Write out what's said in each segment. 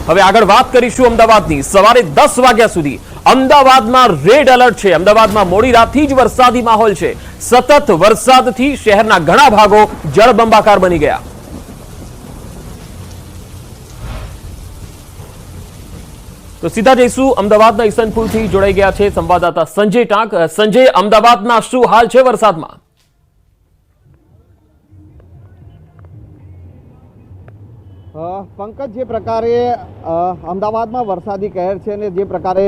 હવે આગળ વાત કરીશું અમદાવાદની। સવારે 10 વાગ્યા સુધી અમદાવાદમાં રેડ એલર્ટ છે। અમદાવાદમાં મોડી રાતથી જ વરસાદી માહોલ છે। સતત વરસાદથી શહેરના ઘણા ભાગો જળબંબાકાર બની ગયા। તો સીધા જઈશું અમદાવાદના ઈસનપુરથી જોડાઈ ગયા છે સંવાદદાતા સંજય ટાંક। સંજય, અમદાવાદના શું હાલ છે વરસાદમાં? पंकज, जे प्रकारे अमदावादમાં વરસાદી કહેર છે અને જે પ્રકારે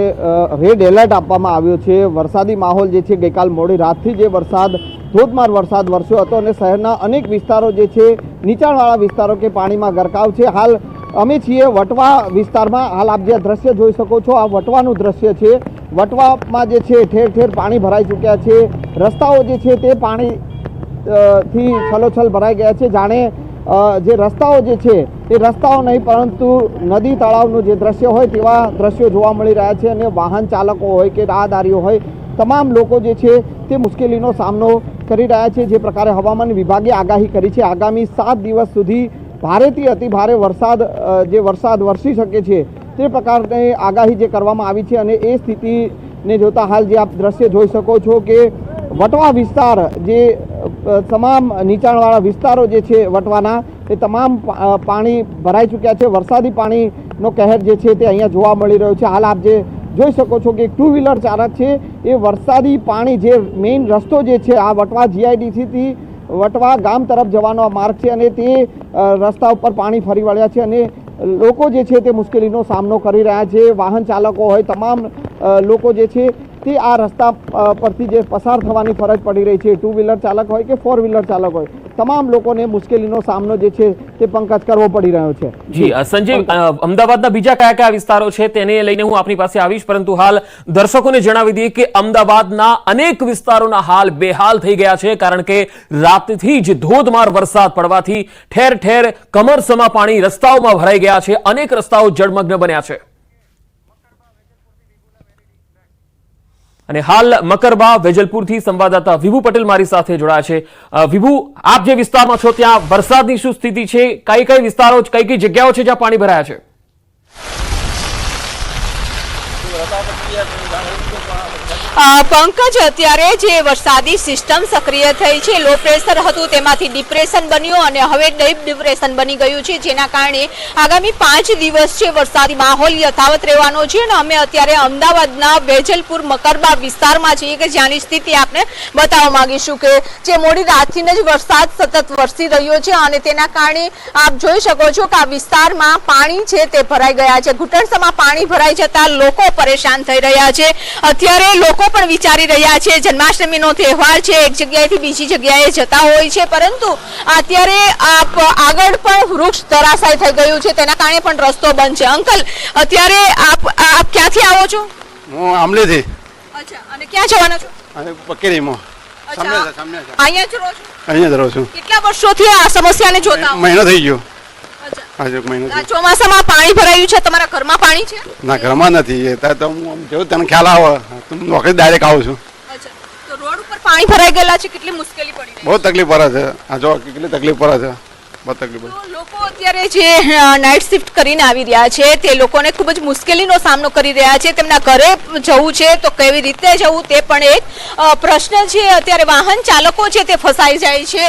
રેડ એલર્ટ આપવામાં આવ્યો છે, વરસાદી માહોલ જે છે ગઈકાલ મોડી રાતથી જે વરસાદ ધોધમાર વરસાદ વરસ્યો હતો અને શહેરના અનેક વિસ્તારો જે છે નીચાણવાળા વિસ્તારો કે પાણીમાં ગરકાવ છે। હાલ અમે છીએ વટવા વિસ્તારમાં। હાલ આપ જે દ્રશ્ય જોઈ શકો છો આ વટવાનું દ્રશ્ય છે। વટવામાં જે છે ઠેર ઠેર પાણી ભરાઈ ચૂક્યા છે। રસ્તાઓ જે છે તે પાણીથી છલોછલ ભરાઈ ગયા છે। જાણે જે રસ્તાઓ જે છે એ રસ્તાઓ નહીં પરંતુ નદી તળાવનું જે દ્રશ્ય હોય તેવા દ્રશ્યો જોવા મળી રહ્યા છે અને વાહન ચાલકો હોય કે રાહદારીઓ હોય તમામ લોકો જે છે તે મુશ્કેલીનો સામનો કરી રહ્યા છે। જે પ્રકારે હવામાન વિભાગે આગાહી કરી છે આગામી 7 દિવસ સુધી ભારેથી અતિ ભારે વરસાદ વરસી શકે છે તે પ્રકારની આગાહી જે કરવામાં આવી છે અને એ સ્થિતિને જોતા હાલ જે આપ દ્રશ્ય જોઈ શકો છો કે વટવા વિસ્તાર જે તમામ નીચાણવાળા વિસ્તારો જે છે વટવાના એ તમામ પાણી ભરાઈ ચૂક્યા છે। વરસાદી પાણીનો કહેર જે છે તે અહીંયા જોવા મળી રહ્યો છે। હાલ આપ જે જોઈ શકો છો કે એક 2 વ્હીલર ચાલક છે એ વરસાદી પાણી જે મેઇન રસ્તો જે છે આ વટવા જીઆઈડીસીથી વટવા ગામ તરફ જવાનો માર્ગ છે અને તે રસ્તા ઉપર પાણી ફરી વળ્યા છે અને લોકો જે છે તે મુશ્કેલીનો સામનો કરી રહ્યા છે। વાહન ચાલકો હોય તમામ લોકો જે છે તે આ રસ્તા પરથી જે પસાર થવાની ફરજ પડી રહી છે। 2 વ્હીલર ચાલક હોય કે 4 વ્હીલર ચાલક હોય તમામ લોકોને મુશ્કેલીનો સામનો જે છે તે પંકજ કરવો પડી રહ્યો છે। જી સંજય, અમદાવાદના બીજા કયા કયા વિસ્તારો છે તેને લઈને હું આપની પાસે આવીશ, પરંતુ હાલ દર્શકોને જણાવી દઈએ કે અમદાવાદના અનેક વિસ્તારોના હાલ બેહાલ થઈ ગયા છે, કારણ કે રાતથી જ ધોધમાર વરસાદ પડવાથી ઠેર ઠેર કમરસમા પાણી રસ્તાઓમાં ભરાઈ ગયા છે। અનેક રસ્તાઓ જળમગ્ન બન્યા છે અને હાલ મકરબા વેજલપુરથી સંવાદદાતા વિભુ પટેલ મારી સાથે જોડાયા છે। વિભુ, આપ જે વિસ્તારમાં છો ત્યાં વરસાદની શું સ્થિતિ છે? કઈ કઈ વિસ્તારો, કઈ કઈ જગ્યાઓ છે જ્યાં પાણી ભરાયા છે? પંકજ, અત્યારે જે વરસાદી સિસ્ટમ સક્રિય થઈ છે, લો પ્રેશર હતું તેમાંથી ડિપ્રેશન બન્યું અને હવે ડીપ ડિપ્રેશન બની ગયું છે, જેના કારણે આગામી 5 દિવસ છે વરસાદી માહોલ યથાવત રહેવાનો છે। અને અમે અત્યારે અમદાવાદના વેજલપુર મકરબા વિસ્તારમાં છીએ કે જ્યાંની સ્થિતિ આપણે બતાવવા માંગીશું કે જે મોડી રાતથી જ વરસાદ સતત વરસી રહ્યો છે અને તેના કારણે આપ જોઈ શકો છો કે આ વિસ્તારમાં પાણી છે તે ભરાઈ ગયા છે। ઘૂંટણસમાં પાણી ભરાઈ જતા લોકો પરેશાન થઈ રહ્યા છે। અત્યારે લોકો પણ વિચારી રહ્યા છે, જન્માષ્ટમીનો તહેવાર છે, એક જગ્યાએથી બીજી જગ્યાએ જતા હોય છે, પરંતુ અત્યારે આગળ પણ વૃક્ષ ધરાશાય થઈ ગયું છે, તેના કારણે પણ રસ્તો બંધ છે। અંકલ, અત્યારે આપ ક્યાંથી આવો છો? હું આમલેથી। અચ્છા, અને ક્યાં જવાના છો? પકેરીમાં અહીંયા જ રહો છો? અહીંયા જ રહું છું। કેટલા વર્ષોથી આ સમસ્યાને જોતા આવો? મહિનો થઈ ગયો। ચોમાસામાં પાણી ભરાયું છે, તમારા ઘરમાં પાણી છે? ના, ઘરમાં નથી, તો હું જેવું તને ખ્યાલ આવે નોકરી ડાયરેક્ટ આવું છું। તો રોડ ઉપર પાણી ભરાઈ ગયેલા છે, કેટલી મુશ્કેલી પડી? બહુ તકલીફ પડે છે। આ જો કેટલી તકલીફ પડે છે, બહુ તકલીફ પડે। લોકો અત્યારે જે નાઇટ શિફ્ટ કરીને આવી રહ્યા છે તે લોકોને ખૂબ જ મુશ્કેલીનો સામનો કરી રહ્યા છે। તેમના ઘરે જવું છે તો કેવી રીતે જવું તે પણ એક પ્રશ્ન છે। અત્યારે વાહન ચાલકો છે તે ફસાઈ જાય છે,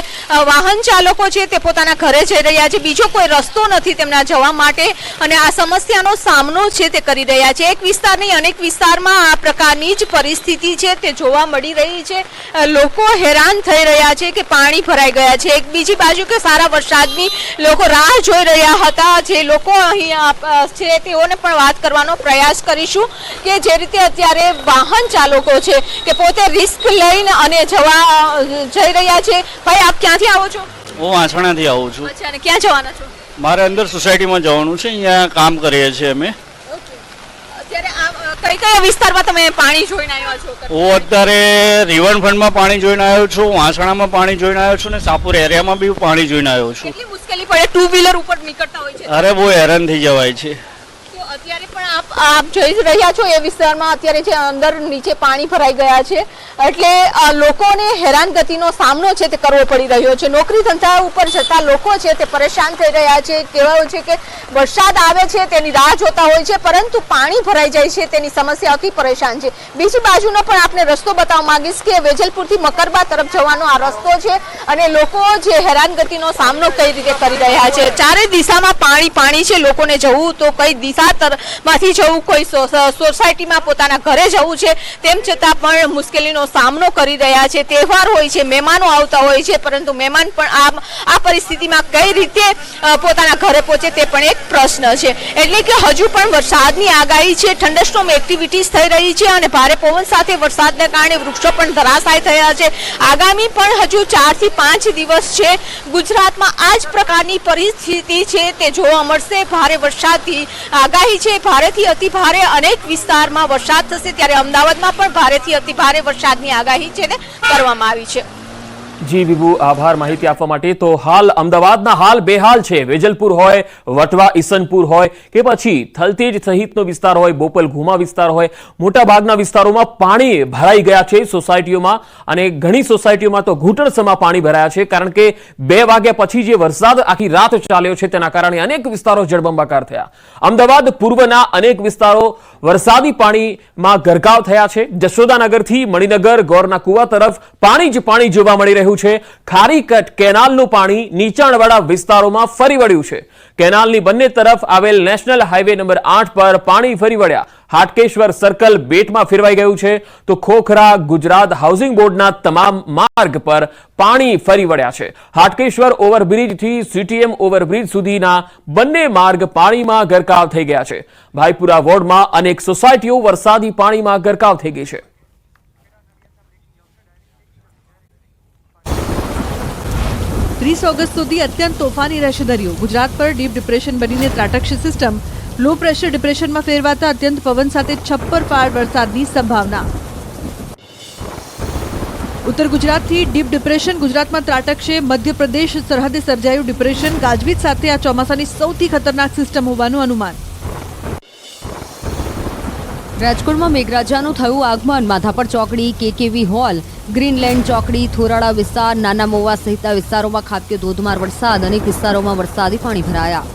વાહન ચાલકો છે તે પોતાના ઘરે જઈ રહ્યા છે, બીજો કોઈ રસ્તો નથી તેમના જવા માટે અને આ સમસ્યાનો સામનો છે તે કરી રહ્યા છે। એક વિસ્તાર નહીં, અનેક વિસ્તારમાં આ પ્રકારની જ પરિસ્થિતિ છે તે જોવા મળી રહી છે। લોકો હેરાન થઈ રહ્યા છે કે પાણી ભરાઈ ગયા છે। એક બીજી બાજુ કે સારા વરસાદની લોકો રાહ જોઈ રહ્યા હતા। જે લોકો અહીં છે તેઓને પણ વાત કરવાનો પ્રયાસ કરીશું કે જે રીતે અત્યારે વાહન ચાલકો છે કે પોતે રિસ્ક લઈને અને જઈ રહ્યા છે। ભાઈ, આપ ક્યાંથી આવો છો? હું વાસણાથી આવું છું। અચ્છા, અને ક્યાં જવાના છો? મારે અંદર સોસાયટીમાં જવાનું છે, અહીંયા કામ કરીએ છીએ અમે। અત્યારે કઈ કયા વિસ્તારમાં તમે પાણી જોઈને આવ્યા છો? હું અત્યારે રિવરફ્રન્ટમાં પાણી જોઈને આવ્યો છું, વાસણામાં પાણી જોઈને આવ્યો છું ને સાપુર એરિયામાં બી પાણી જોઈને આવ્યો છું। કેટલી મુશ્કેલી પડે 2 વ્હીલર ઉપર નીકળતા હોય છે? અરે બહુ હેરાન થઈ જવાય છે। તો અત્યારે પણ આપ જોઈ રહ્યા છો એ વિસ્તારમાં અત્યારે જે અંદર નીચે પાણી ભરાઈ ગયા છે એટલે લોકોને હેરાનગતિનો સામનો છે તે કરવો પડી રહ્યો છે. નોકરી ધંધા ઉપર જતા લોકો છે તે પરેશાન થઈ રહ્યા છે. કહેવાયું છે કે વરસાદ આવે છે તેની રાહ જોતા હોય છે પરંતુ પાણી ભરાઈ જાય છે તેની સમસ્યાથી પરેશાન છે. બીજી બાજુનો પણ આપને રસ્તો બતાવવા માંગીશ કે વેજલપુરથી મકરબા તરફ જવાનો આ રસ્તો છે અને લોકો જે હેરાનગતિનો સામનો કઈ રીતે કરી રહ્યા છે. ચારે દિશામાં પાણી છે. લોકોને જવું તો કઈ દિશા માંથી જવું, કોઈ સોસાયટીમાં પોતાના ઘરે જવું છે તેમ છતાં પણ મુશ્કેલીનો સામનો કરી રહ્યા છે. તહેવાર હોય છે, મહેમાનો આવતા હોય છે પરંતુ મહેમાન પણ આ પરિસ્થિતિમાં કઈ રીતે પોતાના ઘરે પહોંચે તે પણ એક પ્રશ્ન છે. એટલે કે હજુ પણ વરસાદની આગાહી છે, થંડરસ્ટોર્મ એક્ટિવિટીઝ થઈ રહી છે અને ભારે પવન સાથે વરસાદને કારણે વૃક્ષો પણ ધરાશાય થયા છે. આગામી પણ હજુ 4 થી 5 દિવસ છે. ગુજરાતમાં આ જ પ્રકારની પરિસ્થિતિ છે તે જોવા મળશે. ભારે વરસાદની આગાહી છે, ભારેથી અતિ ભારે અનેક વિસ્તારમાં વરસાદ થશે ત્યારે અમદાવાદમાં પણ ભારેથી અતિ ભારે વરસાદની આગાહી છે ને કરવામાં આવી છે. જી વિભુ, આભાર માહિતી આપવા માટે. તો હાલ અમદાવાદના હાલ બેહાલ છે. વેજલપુર હોય, વટવા ઈસનપુર હોય કે પછી થલતેજ સહિતનો વિસ્તાર હોય, બોપલ ઘુમા વિસ્તાર હોય, મોટા ભાગના વિસ્તારોમાં પાણી ભરાઈ ગયા છે સોસાયટીઓમાં અને ઘણી સોસાયટીઓમાં તો ઘૂંટણસમાં પાણી ભરાયા છે કારણ કે 2 વાગ્યા પછી જે વરસાદ આખી રાત ચાલ્યો છે તેના કારણે અનેક વિસ્તારો જળબંબાકાર થયા. અમદાવાદ પૂર્વના અનેક વિસ્તારો વરસાદી પાણીમાં ગરકાવ થયા છે. જશોદાનગરથી મણિનગર ગોરના કુવા તરફ પાણી જ પાણી જોવા મળી રહ્યું છે. ખારીકટ કેનાલનું પાણી નીચાણવાળા વિસ્તારોમાં ફરી વળ્યું છે. કેનાલની બંને તરફ આવેલ નેશનલ હાઈવે નંબર 8 પર પાણી ફરી વળ્યા. હાટકેશ્વર સર્કલ બેટમાં ફેરવાઈ ગયું છે તો ખોખરા ગુજરાત હાઉસિંગ બોર્ડના તમામ માર્ગ પર પાણી ફરી વળ્યા છે. હાટકેશ્વર ઓવરબ્રિજથી સીટીએમ ઓવરબ્રિજ સુધીના બંને માર્ગ પાણીમાં ગરકાવ થઈ ગયા છે. ભાઈપુરા વોર્ડમાં અનેક સોસાયટીઓ વરસાદી પાણીમાં ગરકાવ થઈ ગઈ છે. 30 ઓગસ્ટ સુધી અત્યંત તોફાની રહેશે દરિયો. ગુજરાત પર ડીપ ડિપ્રેશન બનીને ત્રાટકશે સિસ્ટમ. લો પ્રેશર ડિપ્રેશનમાં ફેરવાતા અત્યંત પવન સાથે છપ્પર પાર વરસાદની સંભાવના. ઉત્તર ગુજરાતથી ડીપ ડિપ્રેશન ગુજરાતમાં ત્રાટકશે. મધ્યપ્રદેશ સરહદે સર્જાયું ડિપ્રેશન. ગાજવીજ સાથે આ ચોમાસાની સૌથી ખતરનાક સિસ્ટમ હોવાનું અનુમાન. રાજકોટમાં મેઘરાજાનું થયું આગમન. માધાપર ચોકડી, કેકેવી હોલ, ગ્રીનલેન્ડ ચોકડી, થોરાળા વિસ્તાર, નાના મોવા સહિતના વિસ્તારોમાં ખાબક્યો ધોધમાર વરસાદ. અનેક વિસ્તારોમાં વરસાદી પાણી ભરાયા.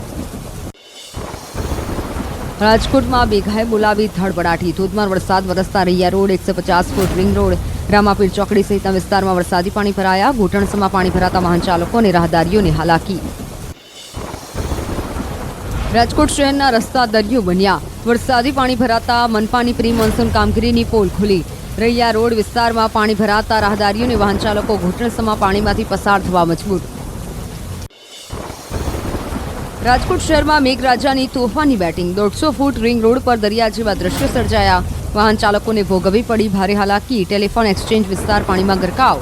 રાજકોટમાં બેઘાએ બોલાવી ધડબડાટી. ધોધમાર વરસાદ વરસતા Raiya road, 150 foot ring road, Ramapir ચોકડી સહિતના વિસ્તારમાં વરસાદી પાણી ભરાયા. ઘૂંટણસમાં પાણી ભરાતા વાહન ચાલકો અને રાહદારીઓને હાલાકી. રાજકોટ શહેરના રસ્તા દરિયો બન્યા. વરસાદી પાણી ભરાતા મનપાની પ્રી મોન્સૂન કામગીરીની પોલ ખુલી. રૈયા રોડ વિસ્તારમાં પાણી ભરાતા રાહદારીઓ અને વાહન ચાલકો ઘૂંટણસમાં પાણીમાંથી પસાર થવા મજબૂર. રાજકોટ શહેરમાં મેઘરાજાની તોફાની બેટિંગ. 150 ફૂટ રિંગ રોડ પર દરિયા જેવા દ્રશ્યો સર્જાયા. વાહન ચાલકોને ભોગવવી પડી ભારે હાલાકી. ટેલિફોન એક્સચેન્જ વિસ્તાર પાણીમાં ગરકાવ.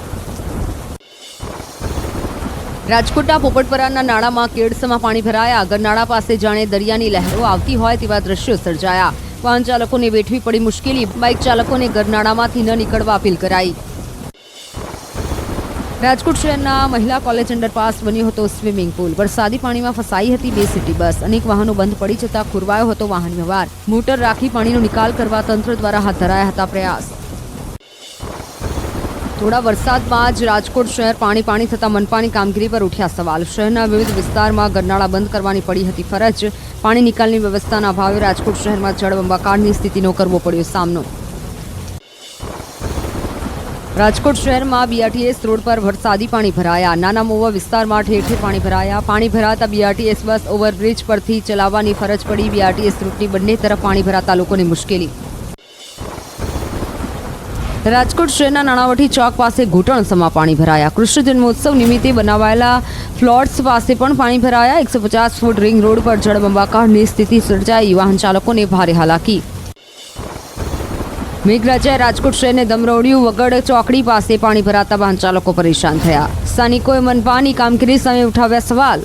રાજકોટના પોપટપરાના નાળામાં કેડસમાં પાણી ભરાયા. ગરનાળા પાસે જાણે દરિયાની લહેરો આવતી હોય તેવા દ્રશ્યો સર્જાયા. વાહન ચાલકોને વેઠવી પડી મુશ્કેલી. બાઇક ચાલકોને ગરનાળામાંથી ન નીકળવા અપીલ કરાઈ. રાજકોટ શહેરના મહિલા કોલેજ અંડરપાસ બન્યો હતો સ્વિમિંગ પુલ. વરસાદી પાણીમાં ફસાઈ હતી 2 સિટી બસ. અનેક વાહનો બંધ પડી જતા ખોરવાયો હતો વાહન વ્યવહાર. મોટર રાખી પાણીનો નિકાલ કરવા તંત્ર દ્વારા હાથ ધરાયા હતા પ્રયાસ. થોડા વરસાદમાં જ રાજકોટ શહેર પાણી થતા મનપાની કામગીરી પર ઉઠ્યા સવાલ. શહેરના વિવિધ વિસ્તારમાં ગરનાળા બંધ કરવાની પડી હતી ફરજ. પાણી નિકાલની વ્યવસ્થાના અભાવે રાજકોટ શહેરમાં જળબંબાકારની સ્થિતિનો કરવો પડ્યો સામનો. રાજકોટ શહેરમાં બીઆરટીએસ રોડ પર વરસાદી પાણી ભરાયા. નાના મોવા વિસ્તારમાં ઠેર ઠેર પાણી ભરાયા. પાણી ભરાતા બીઆરટીએસ બસ ઓવરબ્રિજ પરથી ચલાવવાની ફરજ પડી. બીઆરટીએસ રૂટની બંને તરફ પાણી ભરાતા લોકોને મુશ્કેલી. રાજકોટ શહેરના નાણાવટી ચોક પાસે ઘૂંટણસમાં પાણી ભરાયા. કૃષ્ણ જન્મોત્સવ નિમિત્તે બનાવાયેલા ફ્લોટ્સ પાસે પણ પાણી ભરાયા. 150 ફૂટ રિંગ રોડ પર જળબંબાકારની સ્થિતિ સર્જાઈ. વાહન ચાલકોને ભારે હાલાકી. મેઘરાજાએ રાજકોટ શહેરને દમરોડ્યું. વગડ ચોકડી પાસે પાણી ભરાતા વાહન ચાલકો પરેશાન થયા. સ્થાનિકોએ મનપાની કામગીરી સામે ઉઠાવ્યા સવાલ.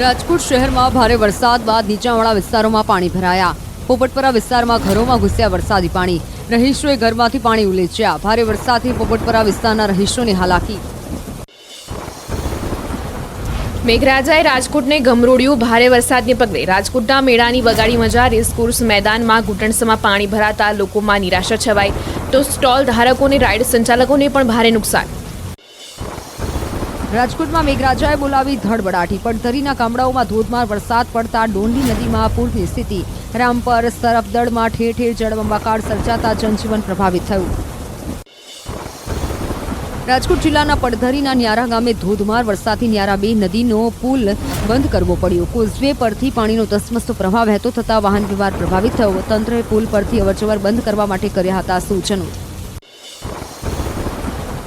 રાજકોટ શહેરમાં ભારે વરસાદ બાદ નીચાણવાળા વિસ્તારોમાં પાણી ભરાયા. પોપટપરા વિસ્તારમાં ઘરોમાં ઘૂસ્યા વરસાદી પાણી. રહીશોએ ઘરમાંથી પાણી ઉલેચ્યા. ભારે વરસાદથી પોપટપરા વિસ્તારના રહીશોને હાલાકી. મેઘરાજાએ રાજકોટને ગમરોડ્યું. ભારે વરસાદને પગલે રાજકોટના મેળાની વગાડી મજા. રેસકોર્સ મેદાનમાં ઘૂંટણસમાં પાણી ભરાતા લોકોમાં નિરાશા છવાઈ, તો સ્ટોલ ધારકોને રાઇડ સંચાલકોને પણ ભારે નુકસાન. રાજકોટમાં મેઘરાજાએ બોલાવી ધડબડાટી. પડધરીના ગામડાઓમાં ધોધમાર વરસાદ પડતા ડોંડી નદીમાં પૂરની સ્થિતિ. રામપર સરફદળમાં ઠેર ઠેર જળબંબાકાર સર્જાતા જનજીવન પ્રભાવિત થયું. રાજકોટ જિલ્લાના પડધરીના ન્યારા ગામે ધોધમાર વરસાદથી ન્યારા 2 નદીનો પુલ બંધ કરવો પડ્યો. કોઝવે પરથી પાણીનો ધસમસતો પ્રવાહ વહેતો થતા વાહન વ્યવહાર પ્રભાવિત થયો. તંત્રએ પુલ પરથી અવરજવર બંધ કરવા માટે કર્યા હતા સૂચનો.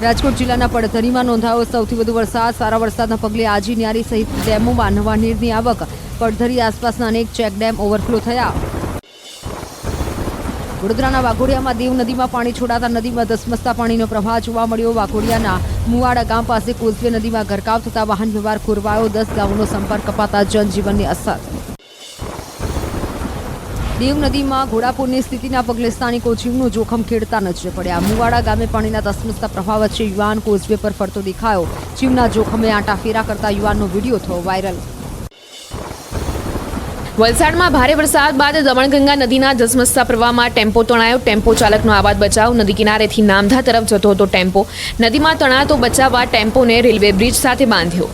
રાજકોટ જિલ્લાના પડધરીમાં નોંધાયો સૌથી વધુ વરસાદ. સારા વરસાદના પગલે આજી, ન્યારી સહિત ડેમોમાં નવા નીરની આવક. પડધરી આસપાસના અનેક ચેક ડેમ ઓવરફ્લો થયા. વડોદરાના વાઘોડિયામાં દેવ નદીમાં પાણી છોડાતા નદીમાં ધસમસતા પાણીનો પ્રવાહ જોવા મળ્યો. વાઘોડિયાના મુવાડા ગામ પાસે કોઝવે નદીમાં ગરકાવ થતા વાહન વ્યવહાર ખોરવાયો. 10 ગામોનો સંપર્ક કપાતા જનજીવનની અસર. દેવ નદીમાં ઘોડાપૂરની સ્થિતિના પગલે સ્થાનિકો જીવનું જોખમ ખેડતા નજરે પડ્યા. મુવાડા ગામે પાણીના ધસમસતા પ્રવાહ વચ્ચે યુવાન કોઝવે પર ફરતો દેખાયો. જીવના જોખમે આંટાફેરા કરતા યુવાનનો વિડીયો થયો વાયરલ. વલસાડમાં ભારે વરસાદ બાદ દમણગંગા નદીના ધસમસતા પ્રવાહમાં ટેમ્પો તણાયો. ટેમ્પો ચાલકનો આબાદ બચાવ. નદી કિનારેથી નામધા તરફ જતો હતો ટેમ્પો. નદીમાં તણાતો બચાવવા ટેમ્પોને રેલવે બ્રિજ સાથે બાંધ્યો.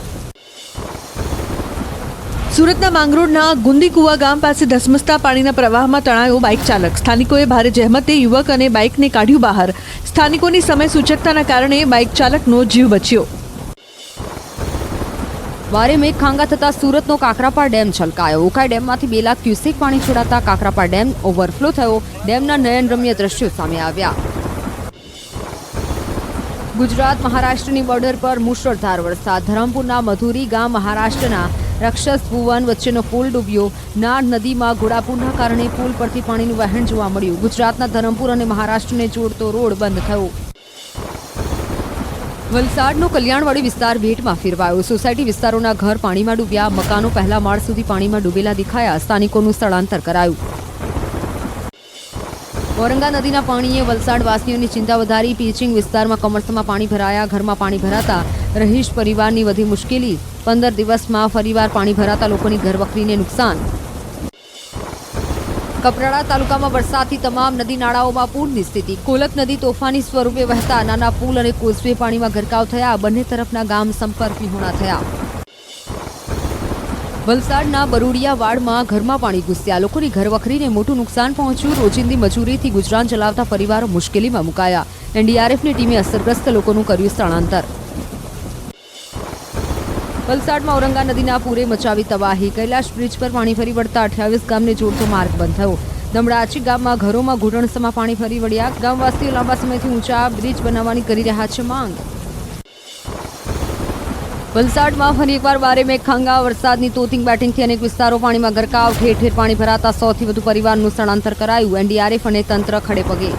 સુરતના માંગરોળના ગુંદીકુવા ગામ પાસે ધસમસતા પાણીના પ્રવાહમાં તણાયો બાઇક ચાલક. સ્થાનિકોએ ભારે જહેમતે યુવક અને બાઇકને કાઢ્યું બહાર. સ્થાનિકોની સમય સૂચકતાના કારણે બાઇક ચાલકનો જીવ બચ્યો. વારે મેઘ ખાંગા થતા સુરતનો કાકરાપાર ડેમ છલકાયો. ઉકાઈ ડેમમાંથી 2 લાખ ક્યુસેક પાણી છોડાતા કાકરાપાર ડેમ ઓવરફ્લો થયો. ડેમના નયનરમ્ય દ્રશ્યો સામે આવ્યા. ગુજરાત મહારાષ્ટ્રની બોર્ડર પર મુશળધાર વરસાદ. ધરમપુરના મધુરી ગામ મહારાષ્ટ્રના રક્ષસ ભુવન વચ્ચેનો પુલ ડૂબ્યો. નાળ નદીમાં ઘોડાપૂરના કારણે પુલ પરથી પાણીનું વહેણ જોવા મળ્યું. ગુજરાતના ધરમપુર અને મહારાષ્ટ્રને જોડતો રોડ બંધ થયો. વલસાડનો કલ્યાણવાડી વિસ્તાર ભેટમાં ફેરવાયો. સોસાયટી વિસ્તારોના ઘર પાણીમાં ડૂબ્યા. મકાનો પહેલા માળ સુધી પાણીમાં ડૂબેલા દેખાયા. સ્થાનિકોનું સ્થળાંતર કરાયું. ઔરંગા નદીના પાણીએ વલસાડવાસીઓની ચિંતા વધારી. પીચિંગ વિસ્તારમાં કમરસમાં પાણી ભરાયા. ઘરમાં પાણી ભરાતા રહીશ પરિવારની વધી મુશ્કેલી. 15 દિવસમાં ફરીવાર પાણી ભરાતા લોકોની ઘરવખરીને નુકસાન. કપરાડા તાલુકામાં વરસાદથી તમામ નદી નાળાઓમાં પૂરની સ્થિતિ. કોલક નદી તોફાની સ્વરૂપે વહેતા નાના પુલ અને કોઝવે પાણીમાં ગરકાવ થયા. બંને તરફના ગામ સંપર્ક વિહોણા થયા. વલસાડના બરુડિયા વાડમાં ઘરમાં પાણી ઘૂસ્યા. લોકોની ઘરવખરીને મોટું નુકસાન પહોંચ્યું. રોજિંદી મજૂરીથી ગુજરાન ચલાવતા પરિવારો મુશ્કેલીમાં મુકાયા. એનડીઆરએફની ટીમે અસરગ્રસ્ત લોકોનું કર્યું સ્થળાંતર. વલસાડમાં ઔરંગા નદીના પૂરે મચાવી તબાહી. કૈલાશ બ્રિજ પર પાણી ફરી વળતા 28 ગામને જોડતો માર્ગ બંધ થયો. દમડાચી ગામમાં ઘરોમાં ઘૂંટણસમાં પાણી ફરી વળ્યા. ગામવાસીઓ લાંબા સમયથી ઊંચા બ્રિજ બનાવવાની કરી રહ્યા છે માંગ. વલસાડમાં ફરી એકવાર ભારે મેઘખાંગા. વરસાદની તોતિંગ બેટિંગથી અનેક વિસ્તારો પાણીમાં ગરકાવ. ઠેર ઠેર પાણી ભરાતા 100 થી વધુ પરિવારનું સ્થળાંતર કરાયું. એનડીઆરએફ અને તંત્ર ખડે પગે.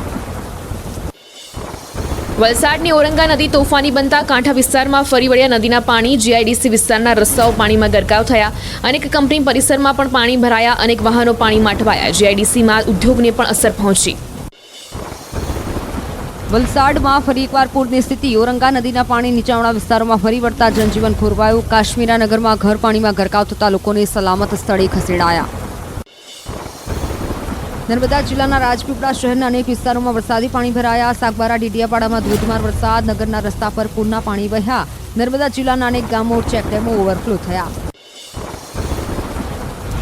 વલસાડની ઔરંગા નદી તોફાની બનતા કાંઠા વિસ્તારમાં ફરી વળ્યા નદીના પાણી. જીઆઈડીસી વિસ્તારના રસ્તાઓ પાણીમાં ગરકાવ થયા. અનેક કંપની પરિસરમાં પણ પાણી ભરાયા. અનેક વાહનો પાણીમાં અટવાયા. જીઆઈડીસીમાં ઉદ્યોગને પણ અસર પહોંચી. વલસાડમાં ફરી એકવાર પૂરની સ્થિતિ. ઔરંગા નદીના પાણી નીચાણવાળા વિસ્તારોમાં ફરી વળતા જનજીવન ખોરવાયું. કાશ્મીરા નગરમાં ઘર પાણીમાં ગરકાવ થતા લોકોને સલામત સ્થળે ખસેડાયા. નર્મદા જિલ્લાના રાજપીપળા શહેરના અનેક વિસ્તારોમાં વરસાદી પાણી ભરાયા. સાગબારા ડીડિયાપાડામાં ધોધમાર વરસાદ. નગરના રસ્તા પર પૂરના પાણી વહ્યા. નર્મદા જિલ્લાના અનેક ગામો ચેકડેમો ઓવરફ્લો થયા.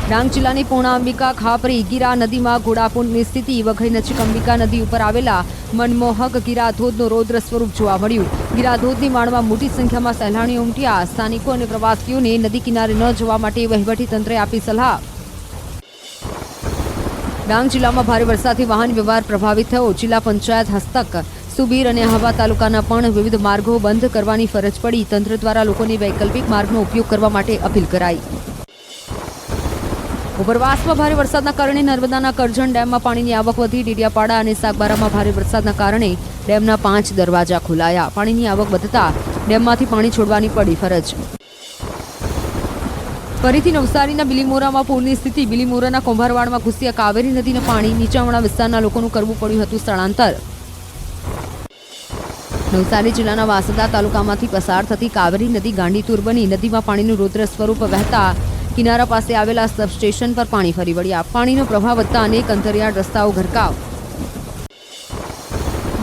ડાંગ જિલ્લાની પૂર્ણા અંબિકા ખાપરી ગીરા નદીમાં ઘોડાપૂરની સ્થિતિ. વઘઈ નજીક અંબિકા નદી ઉપર આવેલા મનમોહક ગીરાધોધનો રૌદ્ર સ્વરૂપ જોવા મળ્યું. ગીરાધોધની માળમાં મોટી સંખ્યામાં સહેલાણીઓ ઉમટ્યા. સ્થાનિકો અને પ્રવાસીઓને નદી કિનારે ન જવા માટે વહીવટીતંત્રે આપી સલાહ. ડાંગ જિલ્લામાં ભારે વરસાદથી વાહન વ્યવહાર પ્રભાવિત થયો. જિલ્લા પંચાયત હસ્તક સુબીર અને આહવા તાલુકાના પણ વિવિધ માર્ગો બંધ કરવાની ફરજ પડી. તંત્ર દ્વારા લોકોને વૈકલ્પિક માર્ગનો ઉપયોગ કરવા માટે અપીલ કરાઈ. ઉપરવાસમાં ભારે વરસાદના કારણે નર્મદાના કરજણ ડેમમાં પાણીની આવક વધી. ડીડિયાપાડા અને સાગબારામાં ભારે વરસાદના કારણે ડેમના 5 દરવાજા ખોલાયા. પાણીની આવક વધતા ડેમમાંથી પાણી છોડવાની પડી ફરજ. ફરીથી નવસારીના બિલીમોરામાં પૂરની સ્થિતિ. બિલીમોરાના કુંભારવાડમાં ઘૂસ્યા કાવેરી નદીના પાણી. નીચાણવાળા વિસ્તારના લોકોનું કરવું પડ્યું હતું સ્થળાંતર. નવસારી જિલ્લાના વાંસદા તાલુકામાંથી પસાર થતી કાવેરી નદી ગાંડીતુર બની નદીમાં પાણીનું રૌદ્ર સ્વરૂપ વહેતા કિનારા પાસે આવેલા સબસ્ટેશન પર પાણી ફરી વળ્યા. પાણીનો પ્રવાહ વધતા અનેક અંતરિયાળ રસ્તાઓ ગરકાવ.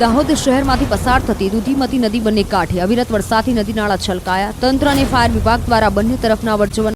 દાહોદ શહેરમાંથી પસાર થતી દૂધીમતી નદી બંને કાંઠે અવિરત વરસાદથી નદી નાળા છલકાયા. તંત્ર અને ફાયર વિભાગ દ્વારા બંને તરફના અવરજવર